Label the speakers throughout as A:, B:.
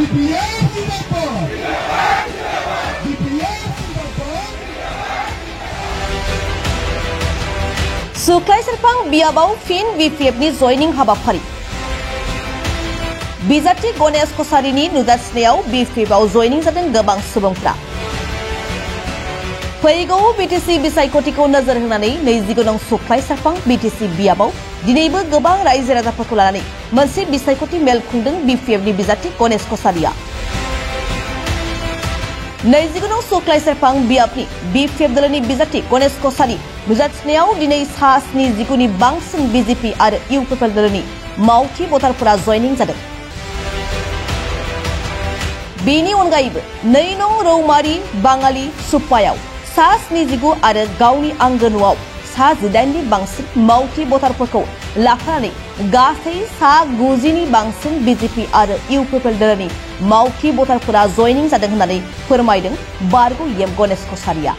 A: Suklai Serpang Biabau Fin BPF ni joining habafari. Bijati Gonesh Kosarini nujatsneyaw BPF joining जादों गोबां सुबुंफ्रा. फैगौ BTC बिसायख'थिखौ नोजोर होनानै 29 नं सुक्लाय सारफां BTC बियाबाव दिनैबो गोबां रायजो राजाफोरखौ लानानै मोनसे बिसायख'थि मेल खुंदों BPF नि बिजाथि गणेश कसारिया. 29 नं सुक्लाय सारफां बियाबनि BPF दलनि बिजाथि गणेश कसारि नुजाथिनायाव दिनै सा 70 नि बांसिन BJP आरो UPP दलनि मावथि भटारफोरा जयनिं जादों. बेनि अनगायैबो 2 नं रौमारी बाङालि सुप्पायाव सा 79 आरो गावनि आंगो न'आव सा 18 नि बांसिन मावथि भटारफोरखौ लाफानानै गासै सा 90 नि बांसिन BJP आरो UPP दलनि मावथि भटारफोरा जयनिं जादों होननानै फोरमायदों बारगु एम गणेश कसारिया.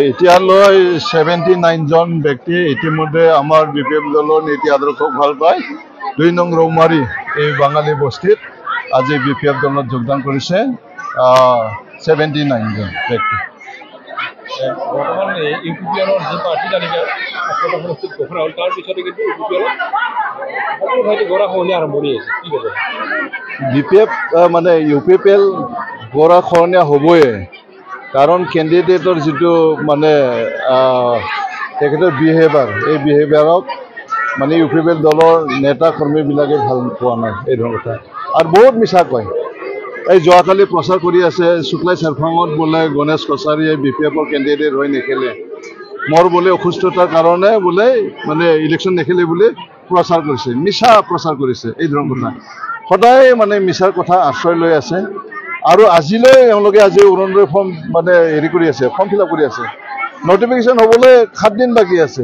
B: এতিয়ালৈ 79 জন ব্যক্তি ইতিমধ্যে আমাৰ BPF দলৰ নীতি আদৰ্শক ভাল পায় 2 নং ৰৌমাৰী এই বাঙালী বস্তিত আজি BPF দলত যোগদান কৰিছে 79 জন ব্যক্তি.
C: বৰ্তমান ইউপিপিআৰৰ যি পাৰ্টি তালিকা আপোনাৰ সমষ্টিত ঘোষণা হ'ল তাৰ পিছতে কিন্তু ইউপিপিআৰৰ সকলো ঠাইতে গৰাখহনীয়া আৰম্ভ হৈ আছে কি ক'ব?
B: BPF মানে UPPL গৰাখহনীয়া হ'বয়ে কাৰণ কেণ্ডিডেটৰ যেটো মানে তেখেতৰ বিহেভিয়াৰ এই বিহেভিয়াৰক মানে UPPL দলৰ নেতা কৰ্মীবিলাকে ভাল পোৱা নাই এই ধৰণৰ কথা আৰু বহুত মিছা কয়. এই যোৱাকালি প্ৰচাৰ কৰি আছে সুক্লাই চাৰফাঙত বোলে গণেশ কছাৰীয়ে BPFৰ কেণ্ডিডেট হৈ নেখেলে মোৰ বোলে অসুস্থতাৰ কাৰণে বোলে মানে ইলেকশ্যন নেখেলে বুলি প্ৰচাৰ কৰিছে মিছা প্ৰচাৰ কৰিছে এই ধৰণৰ কথা সদায় মানে মিছাৰ কথা আশ্ৰয় লৈ আছে আৰু আজিলৈ এওঁলোকে আজি অৰুণোদয় ফৰ্ম মানে হেৰি কৰি আছে ফৰ্ম ফিল আপ কৰি আছে নটিফিকেশ্যন হ'বলৈ 7 দিন বাকী আছে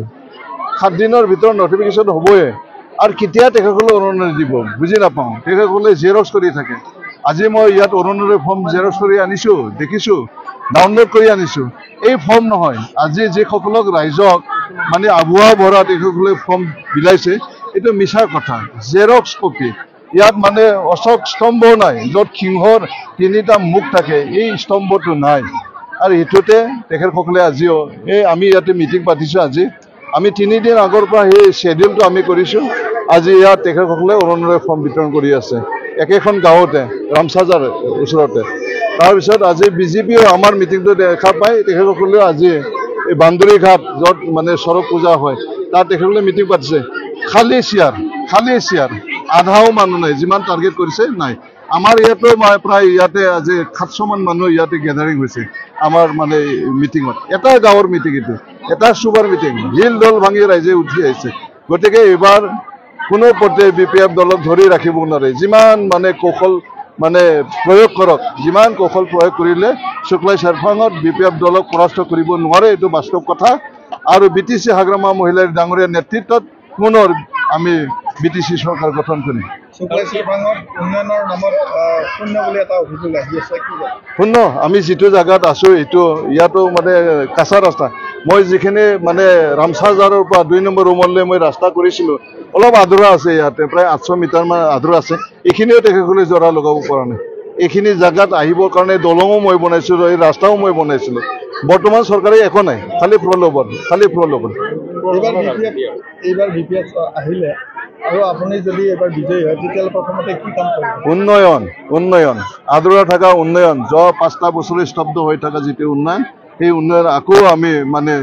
B: 7 দিনৰ ভিতৰত নটিফিকেশ্যন হ'বয়ে আৰু কেতিয়া তেখেতসকলে অৰুণোদয় দিব বুজি নাপাওঁ তেখেতসকলে জেৰক্স কৰি থাকে আজি মই ইয়াত অৰুণোদয় ফৰ্ম জেৰক্স কৰি আনিছোঁ দেখিছোঁ ডাউনলোড কৰি আনিছোঁ এই ফৰ্ম নহয় আজি যিসকলক ৰাইজক মানে আবুৱা ভৰা তেখেতসকলে ফৰ্ম বিলাইছে এইটো মিছা কথা জেৰক্স কপি ইয়াত মানে অশোক স্তম্ভ নাই য'ত সিংহৰ 3টা মুখ থাকে এই স্তম্ভটো নাই আৰু এটোতে তেখেতসকলে আজিও এই আমি ইয়াতে মিটিং পাতিছোঁ আজি আমি 3 দিন আগৰ পৰা এই শেডিউলটো আমি কৰিছোঁ আজি ইয়াত তেখেতসকলে অৰুণোদয় ফৰ্ম বিতৰণ কৰি আছে একেখন গাঁৱতে ৰামসাজাৰ ওচৰতে তাৰপিছত আজি বিজেপিও আমাৰ মিটিংটো দেখা পাই তেখেতসকলে আজি এই বান্দৰী ঘাট য'ত মানে সৰক পূজা হয় তাত তেখেতসকলে মিটিং পাতিছে খালি চিয়াৰ আধাও মানুহ নাই যিমান টাৰ্গেট কৰিছে নাই আমাৰ ইয়াতো প্ৰায় ইয়াতে আজি 700 মান মানুহ ইয়াতে গেদাৰিং হৈছে আমাৰ মানে মিটিঙত এটা গাঁৱৰ মিটিং এইটো এটা সুবাৰ মিটিং হিল দল ভাঙি ৰাইজে উঠি আহিছে গতিকে এবাৰ কোনো পৰ্যায়ে BPF দলক ধৰি ৰাখিব নোৱাৰে যিমান মানে কৌশল মানে প্ৰয়োগ কৰক যিমান কৌশল প্ৰয়োগ কৰিলে সুক্লাই চাৰফাঙত BPF দলক পৰাস্ত কৰিব নোৱাৰে এইটো বাস্তৱ কথা আৰু BTC হাগ্ৰামা মহিলাৰ ডাঙৰীয়া নেতৃত্বত পুনৰ আমি BTC চৰকাৰ গঠন কৰিম
D: সুক্লাই চাৰফাঙত উন্নয়নৰ নামত শূন্য বুলি এটা অভিযোগ আহি আছে কি
B: শূন্য আমি যিটো জায়গাত আছো এইটো ইয়াতো মানে কাঁচা ৰাস্তা মই যিখিনি মানে ৰামসাজাৰৰ পৰা 2 নম্বৰ ৰুমলৈ মই ৰাস্তা কৰিছিলোঁ অলপ আধৰুৱা আছে ইয়াতে প্ৰায় 800 মিটাৰ মান আধৰুৱা আছে এইখিনিও তেখেতসকলে জৰা লগাব পৰা নাই এইখিনি জায়গাত আহিবৰ কাৰণে দলঙো মই বনাইছিলোঁ এই ৰাস্তাও মই বনাইছিলোঁ বৰ্তমান চৰকাৰে একো নাই খালি প্ৰলোভন
D: এইবাৰ BPF আহিলে আৰু আপুনি যদি এবাৰ বিজয়ী হয় তেতিয়া প্ৰথমতে কি কাম কৰিব
B: উন্নয়ন আধৰুৱা থকা উন্নয়ন যোৱা 5টা বছৰে স্তব্ধ হৈ থকা যিটো উন্নয়ন সেই উন্নয়ন আকৌ আমি মানে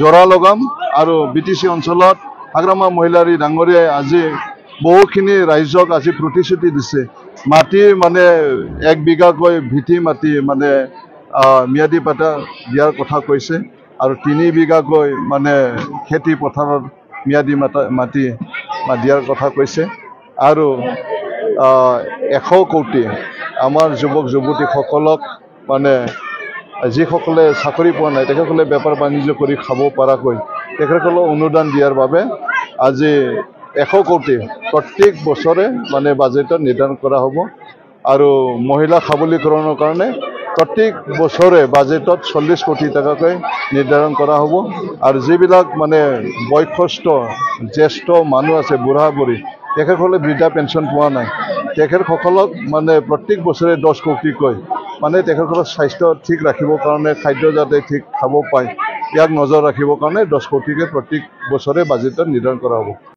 B: জৰা লগাম আৰু BTC অঞ্চলত হাগ্ৰামা মহিলাৰ ডাঙৰীয়াই আজি বহুখিনি ৰাইজক আজি প্ৰতিশ্ৰুতি দিছে মাটি মানে 1 বিঘাকৈ ভিটি মাটি মানে ম্যাদী পাতা দিয়াৰ কথা কৈছে আৰু 3 বিঘাকৈ মানে খেতি পথাৰৰ ম্যাদী মাটি দিয়াৰ কথা কৈছে আৰু 100 কোটি আমাৰ যুৱক যুৱতীসকলক মানে যিসকলে চাকৰি পোৱা নাই তেখেতসকলে বেপাৰ বাণিজ্য কৰি খাব পৰাকৈ তেখেতসকলক অনুদান দিয়াৰ বাবে আজি 100 কোটি প্ৰত্যেক বছৰে মানে বাজেটত নিৰ্ধাৰণ কৰা হ'ব আৰু মহিলা সবলীকৰণৰ কাৰণে প্ৰত্যেক বছৰে বাজেটত 40 কোটি টাকাকৈ নিৰ্ধাৰণ কৰা হ'ব আৰু যিবিলাক মানে বয়সস্থ জ্যেষ্ঠ মানুহ আছে বুঢ়া বুঢ়ী তেখেতসকলে বৃদ্ধা পেঞ্চন পোৱা নাই তেখেতসকলক মানে প্ৰত্যেক বছৰে 10 কোটিকৈ মানে তেখেতসকলৰ স্বাস্থ্য ঠিক ৰাখিবৰ কাৰণে খাদ্য যাতে ঠিক খাব পায় ইয়াক নজৰ ৰাখিবৰ কাৰণে 10 কোটিকৈ প্ৰত্যেক বছৰে বাজেটত নিৰ্ধাৰণ কৰা হ'ব।